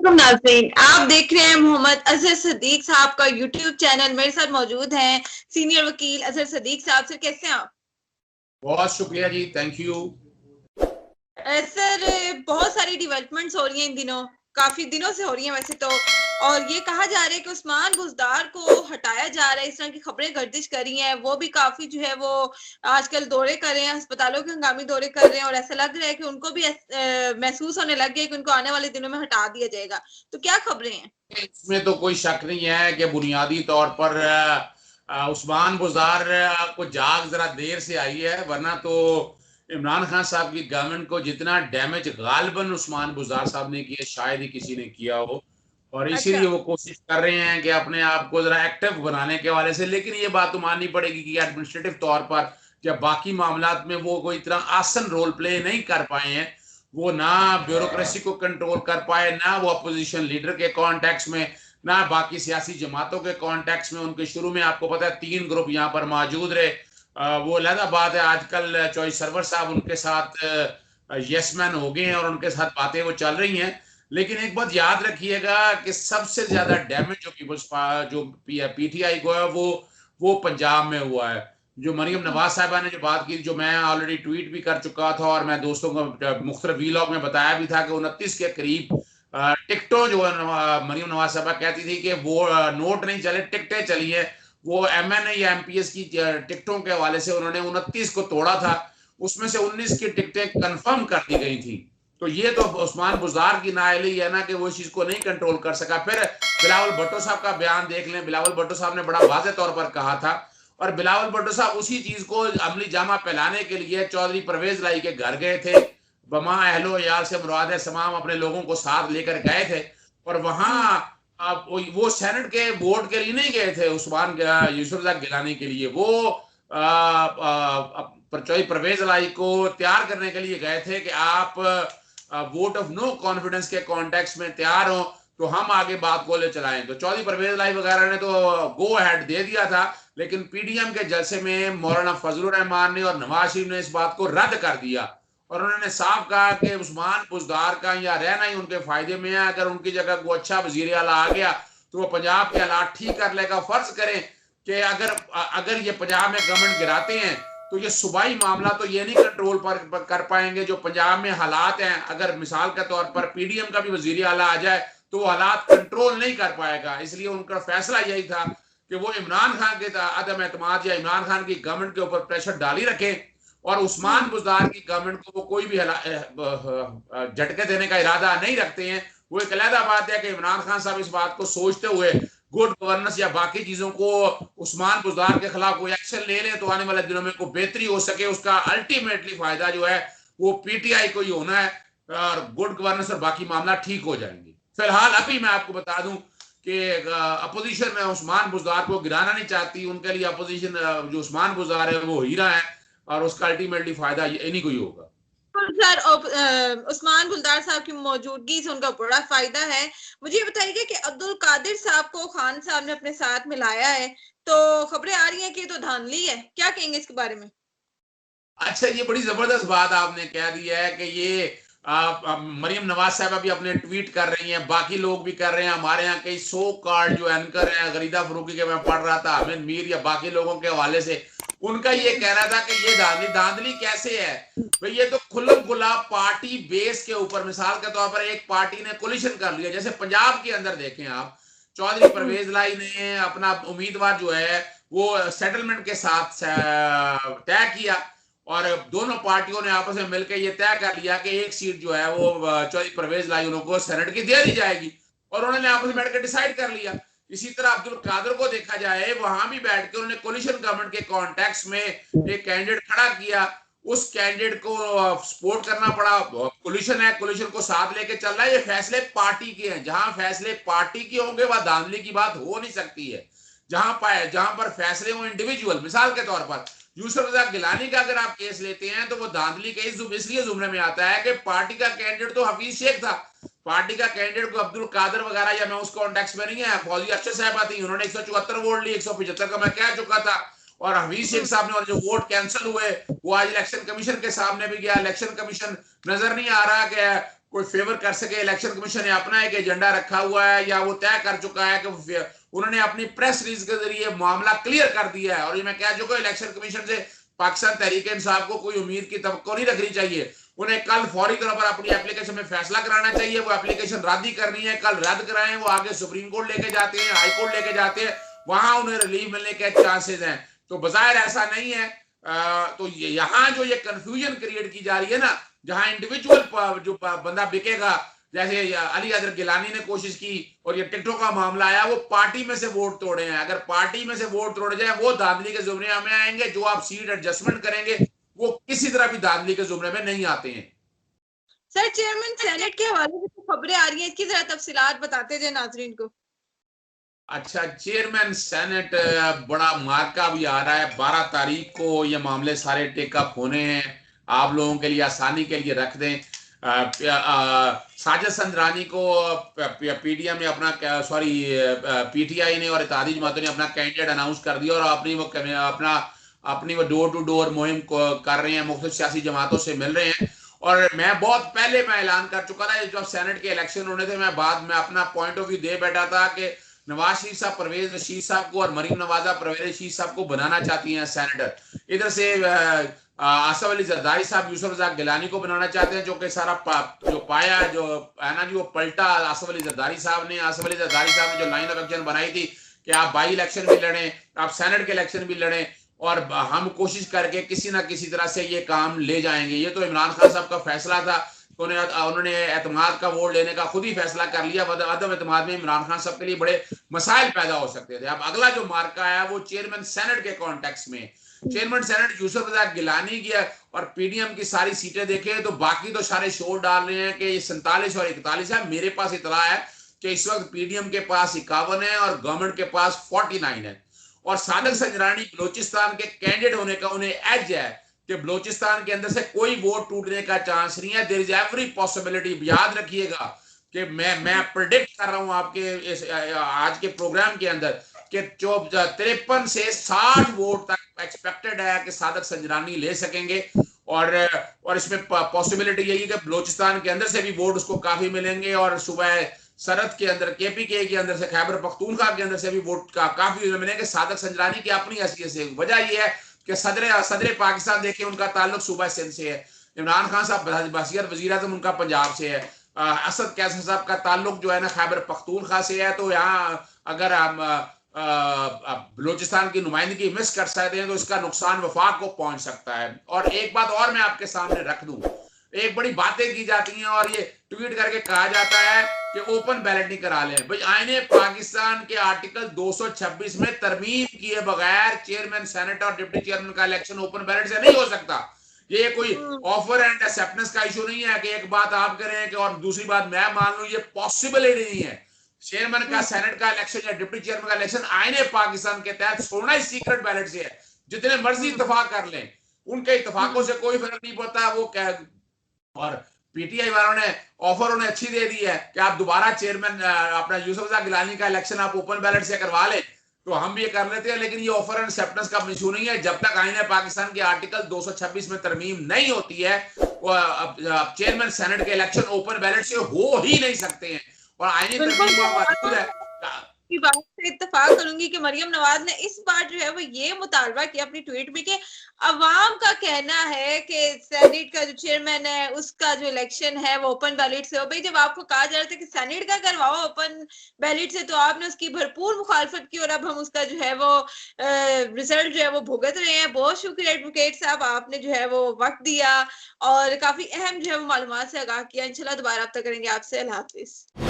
नाज़रीन, आप देख रहे हैं मोहम्मद अजहर सदीक साहब का यूट्यूब चैनल। मेरे साथ मौजूद हैं सीनियर वकील अजहर सदीक साहब। सर, कैसे हैं आप? बहुत शुक्रिया जी, थैंक यू। सर, बहुत सारी डेवलपमेंट्स हो रही हैं इन दिनों, काफी दिनों से हो रही हैं वैसे तो, और ये कहा जा रहा है कि उस्मान बुज़दार को हटाया जा रहा है। इस तरह की खबरें गर्दिश कर रही हैं। वो भी काफी जो है वो आजकल दौरे कर रहे हैं, अस्पतालों के हंगामी दौरे कर रहे हैं, और ऐसा लग रहा है कि उनको भी महसूस होने लग गया कि उनको आने वाले दिनों में हटा दिया जाएगा। तो क्या खबरें हैं? इसमें तो कोई शक नहीं है कि बुनियादी तौर पर उस्मान बुज़दार को जाग जरा देर से आई है, वरना तो इमरान खान साहब की गवर्नमेंट को जितना डैमेज गालिबन उस्मान बुज़दार साहब ने किया शायद ही किसी ने किया हो, और अच्छा। इसीलिए वो कोशिश कर रहे हैं कि अपने आप को जरा एक्टिव बनाने के हवाले से। लेकिन ये बात तो माननी पड़ेगी कि एडमिनिस्ट्रेटिव तौर पर या बाकी मामलात में वो कोई इतना आसन रोल प्ले नहीं कर पाए हैं। वो ना ब्यूरोक्रेसी को कंट्रोल कर पाए, ना वो अपोजिशन लीडर के कॉन्टेक्स्ट में, ना बाकी सियासी जमातों के कॉन्टेक्स्ट में। उनके शुरू में आपको पता है 3 ग्रुप यहाँ पर मौजूद रहे। वो अलग बात है, आजकल चॉइस सर्वर साहब उनके साथ यस मैन हो गए हैं और उनके साथ बातें वो चल रही हैं। लेकिन एक बात याद रखिएगा कि सबसे ज्यादा डैमेज जो पीपल्स जो पीटीआई को है वो पंजाब में हुआ है। जो मरियम नवाज साहिबा ने जो बात की, जो मैं ऑलरेडी ट्वीट भी कर चुका था और मैं दोस्तों को मुख्तलिफ वीलॉग में बताया भी था कि 29 के करीब टिकटों जो मरियम नवाज साहिबा कहती थी कि वो नोट नहीं चले, टिकटें चली है। वो एमएनए या एमपीएस की टिकटों के हवाले से उन्होंने 29 को तोड़ा था, उसमें से 19 की टिकटें कंफर्म कर दी गई थी। तो ये तो उस्मान बुज़दार की नाअहली है ना कि वो इस चीज को नहीं कंट्रोल कर सका। फिर बिलावल भुट्टो साहब का बयान देख लें। बिलावल भुट्टो साहब ने बड़ा वाज़ेह तौर पर कहा था, और बिलावल भुट्टो साहब उसी चीज को अमली जामा फैलाने के लिए चौधरी परवेज लाई के घर गए थे। बमा अहलो याल से मुराद है, तमाम अपने लोगों को साथ लेकर गए थे, और वहां वो सेनेट के बोर्ड के लिए नहीं गए थे उस्मान यूसुफ गिलानी के लिए। वो चौधरी परवेज लाई को तैयार करने के लिए गए थे कि आप वोट ऑफ नो कॉन्फिडेंस के कॉन्टेक्स्ट में तैयार हो तो हम आगे बात को ले चलाएं। तो चौधरी परवेज लाई वगैरह ने तो गो अहेड दे दिया था, लेकिन पीडीएम के जलसे में मौलाना फजलुर रहमान ने और नवाज शरीफ ने इस बात को रद्द कर दिया, और उन्होंने साफ कहा कि उस्मान बुज़दार का या रहना ही उनके फायदे में है। अगर उनकी जगह कोई अच्छा वजीर आला आ गया तो वो पंजाब के हालात ठीक कर लेगा। फर्ज करें कि अगर ये पंजाब में गवर्नमेंट गिराते हैं तो ये सूबाई मामला तो ये नहीं कंट्रोल कर पाएंगे जो पंजाब में हालात हैं। अगर मिसाल के तौर पर पीडीएम का भी वजीर आला आ जाए तो वो हालात कंट्रोल नहीं कर पाएगा। इसलिए उनका फैसला यही था कि वो इमरान खान के अदम एतमाद या इमरान खान की गवर्नमेंट के ऊपर प्रेशर डाल ही रखें, और उस्मान बुज़दार की गवर्नमेंट को वो कोई भी झटके देने का इरादा नहीं रखते हैं। वो एक अलग बात है कि इमरान खान साहब इस बात को सोचते हुए गुड गवर्नेंस या बाकी चीजों को उस्मान बुज़दार के खिलाफ कोई एक्शन ले ले तो आने वाले दिनों में कोई बेहतरी हो सके। उसका अल्टीमेटली फायदा जो है वो पीटीआई को ही होना है, और गुड गवर्नेंस और बाकी मामला ठीक हो जाएंगे। फिलहाल अभी मैं आपको बता दूं कि अपोजिशन में उस्मान बुज़दार को गिराना नहीं चाहती। उनके लिए अपोजिशन जो उस्मान बुज़दार है वो हीरा है, और उसका अल्टीमेटली फायदा इन्हीं को ही होगा। सर, उस्मान बुज़दार साहब की मौजूदगी से उनका बड़ा फायदा है। मुझे ये बताइए कि अब्दुल कादिर साहब को खान साहब ने अपने साथ मिलाया है, तो खबरें आ रही हैं कि तो धांधली है। क्या कहेंगे इसके बारे में? अच्छा, ये बड़ी जबरदस्त बात आपने कह दी है कि ये मरियम नवाज साहब भी अपने ट्वीट कर रही हैं, बाकी लोग भी कर रहे हैं। हमारे यहाँ कई सो कार्ड जो एंकर हैं, गरीदा फरूकी के मैं पढ़ रहा था, अहमद मीर या बाकी लोगों के हवाले से, उनका ये कहना था कि ये धांधली धांधली कैसे है भाई। ये तो खुल्लम खुल्ला पार्टी बेस के ऊपर, मिसाल के तौर पर एक पार्टी ने कोलिशन कर लिया। जैसे पंजाब के अंदर देखें आप, चौधरी परवेज लाई ने अपना उम्मीदवार जो है वो सेटलमेंट के साथ तय किया, और दोनों पार्टियों ने आपस में मिलकर ये तय कर लिया कि एक सीट जो है वो चौधरी परवेज लाई उनको सेनेट की दे दी जाएगी, और उन्होंने आपस में बैठकर डिसाइड कर लिया। इसी तरह अब्दुल कादिर को देखा जाए, वहां भी बैठ के उन्होंने कोलिशन गवर्नमेंट के कॉन्टेक्स्ट में एक कैंडिडेट खड़ा किया। उस कैंडिडेट को सपोर्ट करना पड़ा। कोलिशन है, कोलिशन को साथ लेके चल रहा है। ये फैसले पार्टी के हैं। जहां फैसले पार्टी के होंगे वह धांधली की बात हो नहीं सकती है। जहां पर फैसले हो इंडिविजुअल, मिसाल के तौर पर यूसुफ गिलानी का अगर आप केस लेते हैं तो वो धांधली के इसलिए जुमरे में आता है कि पार्टी का कैंडिडेट तो हफीज शेख था। पार्टी का कैंडिडेट को अब्दुल कादिर वगैरह या मैं उस कॉन्टेक्स्ट में नहीं है, फौजी अफसर साहब थी, उन्होंने 174 वोट लिए, 175 का मैं कह चुका था। और हफीज शेख साहब ने, और जो वोट कैंसिल हुए वो आज इलेक्शन कमीशन के सामने भी गया। इलेक्शन कमीशन नजर नहीं आ रहा कि कोई फेवर कर सके। इलेक्शन कमीशन ने अपना एक एजेंडा रखा हुआ है या वो तय कर चुका है कि उन्होंने अपनी प्रेस रिलीज के जरिए मामला क्लियर कर दिया है। और ये मैं कह चुका हूं, इलेक्शन कमीशन से पाकिस्तान तहरीक इंसाफ को कोई उम्मीद की तवक्को नहीं रखनी चाहिए। उन्हें कल फौरी तौर पर अपनी एप्लीकेशन में फैसला कराना चाहिए। वो एप्लीकेशन रद्द ही करनी है, कल रद्द कराएं। वो आगे सुप्रीम कोर्ट लेके जाते हैं, हाई कोर्ट लेके जाते हैं, वहां उन्हें रिलीफ मिलने के चांसेस हैं। तो बजाय ऐसा नहीं है। तो यहाँ जो ये कंफ्यूजन क्रिएट की जा रही है ना, जहां इंडिविजुअल जो बंदा बिकेगा, जैसे अली अदर गिलानी ने कोशिश की और ये टिकटों का मामला आया, वो पार्टी में से वोट तोड़े हैं। अगर पार्टी में से वोट तोड़े जाए वो धांधली के जुमरे में आएंगे। जो आप सीट एडजस्टमेंट करेंगे वो किसी तरह भी धांधली के जुमरे में नहीं आते हैं। सर, चेयरमैन सेनेट के हवाले से खबरें आ रही हैं, इसकी जरा तफसीलात बताते जाए नाजरीन को। अच्छा, चेयरमैन सेनेट बड़ा मार्का भी आ रहा है। 12 तारीख को ये मामले सारे टेकअप होने हैं। आप लोगों के लिए आसानी के लिए रख दें, साजिद संजरानी को पीडीएम ने अपना, सॉरी पीटीआई ने और इत्तेहादी जमातों ने अपना कैंडिडेट अनाउंस कर दिया और अपनी वो डोर टू डोर मुहिम कर रहे हैं, मुख्तलिफ सियासी जमातों से मिल रहे हैं। और मैं बहुत पहले मैं ऐलान कर चुका था, जब सेनेट के इलेक्शन होने थे, मैं बाद में अपना पॉइंट ऑफ व्यू दे बैठा था कि नवाज शरीफ साहब परवेज रशीद साहब को और मरीम नवाजा परवेज रशीद साहब को बनाना चाहती हैं सेनेटर। इधर से आसफ अली जरदारी साहब यूसुफ रज़ाक गिलानी को बनाना चाहते हैं, जो कि सारा जो पाया जो है ना जी, वो पलटा आसफ अली जरदारी साहब ने। आसफ अली जरदारी साहब ने जो लाइन ऑफ एक्शन बनाई थी कि आप बाई इलेक्शन भी लड़ें, आप सेनेट के इलेक्शन भी लड़ें और हम कोशिश करके किसी ना किसी तरह से ये काम ले जाएंगे। ये तो इमरान खान साहब का फैसला था, उन्होंने एतमाद का वोट लेने का खुद ही फैसला कर लिया। अदम एतमाद में इमरान खान साहब के लिए बड़े मसाइल पैदा हो सकते थे। अब अगला जो मार्का है वो चेयरमैन सेनेट के कॉन्टेक्स्ट में। चेयरमैन सेनेट यूसुफ रज़ाक गिलानी की और पीडीएम की सारी सीटें देखें तो बाकी तो सारे शोर डाल रहे हैं कि 47 और 41 है। मेरे पास इतला है कि इस वक्त पीडीएम के पास 51 है और गवर्नमेंट के पास 49 है। और सादिक संजरानी बलोचिस्तान के कैंडिडेट होने का उन्हें एज है कि बलोचिस्तान के अंदर से कोई वोट टूटने का चांस नहीं है। There is every possibility. याद रखिएगा कि मैं प्रेडिक्ट कर रहा हूं आपके आज के प्रोग्राम के अंदर कि 53 से 60 वोट तक एक्सपेक्टेड है कि सादिक संजरानी ले सकेंगे। और इसमें पॉसिबिलिटी यही है कि बलोचिस्तान के अंदर से भी वोट उसको काफी मिलेंगे और सुबह सरहद के अंदर केपीके के अंदर से खैबर पख्तूनख्वा के अंदर से भी वोट काफी मिलेंगे सादिक संजरानी की अपनी हैसियत से। वजह यह है कि सदर पाकिस्तान देखे उनका ताल्लुक सूबा सिंध से है। इमरान खान साहब बसीरत वजीर आज़म उनका पंजाब से है। असद कैसर साहब का ताल्लुक जो है ना खैबर पख्तूनख्वा से है। तो यहाँ अगर हम बलोचिस्तान की नुमाइंदगी मिस कर सकते हैं तो इसका नुकसान वफाक को पहुंच सकता है। और एक बात और मैं आपके सामने रख दूं, एक बड़ी बातें की जाती हैं और ये ट्वीट करके कहा जाता है कि ओपन बैलेट नहीं करा लें। भाई, आईने पाकिस्तान के आर्टिकल 226 में तरमीम किए बगैर चेयरमैन सेनेट और डिप्टी चेयरमैन का इलेक्शन ओपन बैलेट से नहीं हो सकता। ये कोई ऑफर एंड एक्सेप्टेंस का इशू नहीं है कि एक बात आप करें कि और दूसरी बात मैं मान लूं। ये पॉसिबल ही नहीं है। चेयरमैन का सेनेट का इलेक्शन या डिप्टी चेयरमैन का इलेक्शन आईने पाकिस्तान के तहत होना ही सीक्रेट बैलेट से है। जितने मर्जी इत्तेफाक कर लें, उनके इत्तेफाकों से कोई फर्क नहीं पड़ता। वो क्या, और पीटीआई वालों ने ऑफर उन्हें अच्छी दे दी है कि आप दोबारा चेयरमैन अपना यूसुफ रज़ाक गिलानी का इलेक्शन आप ओपन बैलेट से करवा लें, तो हम भी ये कर लेते हैं। लेकिन ये ऑफर एंड एक्सेप्टेंस का इशू नहीं है। जब तक आईने पाकिस्तान के आर्टिकल 226 में तरमीम नहीं होती है, चेयरमैन सेनेट के इलेक्शन ओपन बैलेट से हो ही नहीं सकते हैं। और आईने तरमीम मौजूद है। की बात से इत्तेफाक करूंगी कि मरियम नवाज ने इस बार जो है वो ये मुतालबा किया अपनी ट्वीट में कि अवाम का कहना है कि सेनेट का जो चेयरमैन है उसका जो इलेक्शन है वो ओपन बैलेट से हो। भाई, जब आपको कहा जा रहा था कि सेनेट का करवाओ ओपन बैलेट से तो आपने उसकी भरपूर मुखालफत की और अब हम उसका जो है वो रिजल्ट जो है वो भुगत रहे हैं। बहुत शुक्रिया एडवोकेट साहब, आपने जो है वो वक्त दिया और काफी अहम जो है वो मालूमात से आगाह किया। इंशाल्लाह दोबारा अब तक करेंगे आपसे। अल्लाह हाफिज।